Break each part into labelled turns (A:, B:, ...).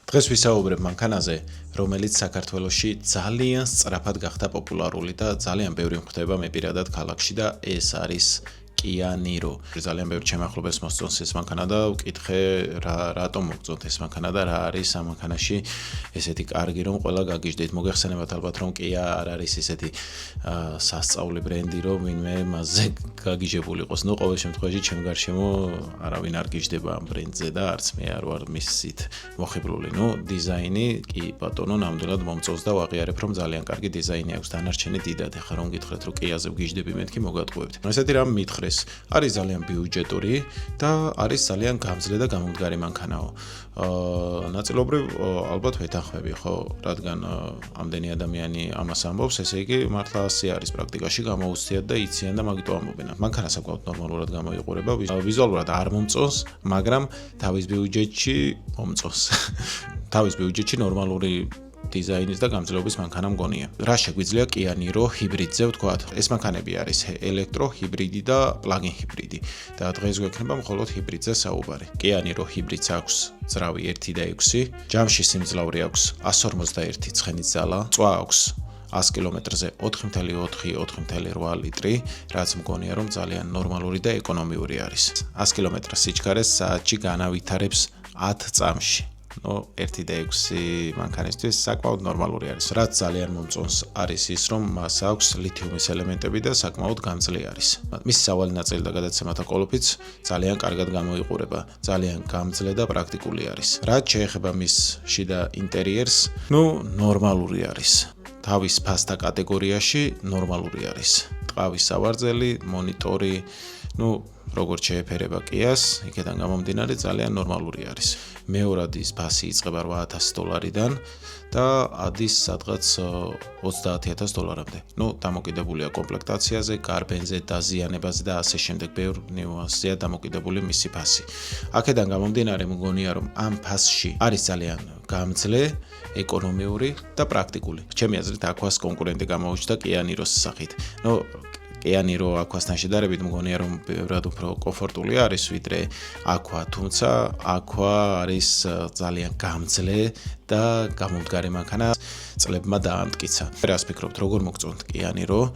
A: დღეს ვისაუბრებ მანქანაზე, რომელიც საქართველოში ძალიან სწრაფად გახდა პოპულარული და ძალიან ბევრი მხვდება მე პირადად ქალაქში და ეს არის Kia Niro. ძალიან ბევრი ჩემი ახლობელს მოსწონს ეს მანქანა და ვკითხე რატომ მოგწონთ ეს მანქანა და რა არის ამ მანქანაში ესეთი კარგი რომ ყველა გაგიჟდეთ. მოგეხსენებათ ალბათ რომ Kia არ არის ესეთი სასწაული ბრენდი რომ ვინმე მასზე გაგიჟებული იყოს. ნუ ყოველ შემთხვევაში ჩემ გარშემო არავინ არ გიჟდება ამ ბრენდზე და არც მე არ ვარ მისით მოხიბლული. ნუ დიზაინი კი ბატონო ნამდვილად მომწონს და ვაღიარებ რომ ძალიან კარგი დიზაინი აქვს. დანარჩენი დიდად ეხა რომ გითხრეთ რომ Kia-ზე ვგიჟდები მეთქი მოგატყუებთ. ესეთი რამ მითხრეს არის ძალიან ბიუჯეტური და არის ძალიან გამძლე და გამომდგარი მანქანაო. ნაწილობრივ ალბათ ვეთანხმები ხო, რადგან ამდენი ადამიანი ამას ამბობს, ესე იგი მართლა ასე არის პრაქტიკაში გამოუცდიათ და იციან და მაგიტო ამბობენ. მანქანა საკმაოდ ნორმალურად გამოიყურება, ვიზუალურად არ მომწონს, მაგრამ თავის ბიუჯეტში მომწონს. თავის ბიუჯეტში ნორმალური დიზაინის და გამძლეობის მანქანა მგონია. რა შეგვიძლია Kia Niro ჰიბრიდზე ვთქვათ? ეს მანქანები არის ელექტრო ჰიბრიდი და პლაგინ ჰიბრიდი და დღეს გვექნება მხოლოდ ჰიბრიდზე საუბარი. Kia Niro ჰიბრიდს აქვს ძრავი 1 და 6, ჯამში სიმძლავრე აქვს 151 ცხენის ძალა, წვა აქვს 100 კილომეტრზე 4.4-4.8 ლიტრი, რაც მგონია რომ ძალიან ნორმალური და ეკონომიური არის. 100 კილომეტრ სიჩქარეს საათში განავითარებს 10 წამში. No, 1 და 6 მანქანისთვის საკმაოდ ნორმალური არის. რაც ძალიან მომწონს არის ის, რომ მას აქვს ლითიუმის ელემენტები და საკმაოდ გამძლე არის. მისი სავალი ნაწილი და გადაცემათა ყოლოფიც ძალიან კარგად გამოიყურება. ძალიან გამძლე და პრაქტიკული არის. რაც შეეხება მის შიდა ინტერიერს, ნორმალური არის. თავის ფასთა კატეგორიაში ნორმალური არის. ტყავის სავარძელი, მონიტორი, როგორც შეეფერება Kia-ს, იქიდან გამომდინარე ძალიან ნორმალური არის. მეორად ის ფასი იწყება $8,000-დან და ადის სადღაც $30,000-მდე. დამოკიდებულია კომპლექტაციაზე, გარბენზე, დაზიანებაზე და ასე შემდეგ ბევრ ნიუანსზეა დამოკიდებული მისი ფასი. აქედან გამომდინარე მგონია რომ ამ ფასში არის ძალიან გამძლე, ეკონომიური და პრაქტიკული. ჩემი აზრით Aqua-ს კონკურენტი გამოუჩნდა Kia Niro-s სახით. Kia Niro Aqua-სთან შედარებით მგონია რომ ბევრად უფრო კომფორტული არის ვიდრე Aqua, თუმცა Aqua არის ძალიან გამძლე და გამომდგარი მანქანა. წლებმა დაამტკიცა. რას ფიქრობთ, როგორ მოგწონთ Kia Niro?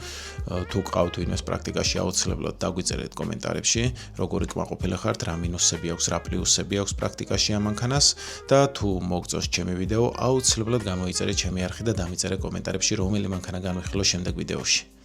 A: თუ გყავთ ვინმეს პრაქტიკაში აუცილებლად დაგვიწერეთ კომენტარებში, როგორი კმაყოფილი ხართ, რა მინუსები აქვს, რა პლუსები აქვს პრაქტიკაში ამ მანქანას და თუ მოგწონს ჩემი ვიდეო, აუცილებლად გამოიწერეთ ჩემი არხი და დამიწერეთ კომენტარებში, რომელი მანქანა განვიხილო შემდეგ ვიდეოში.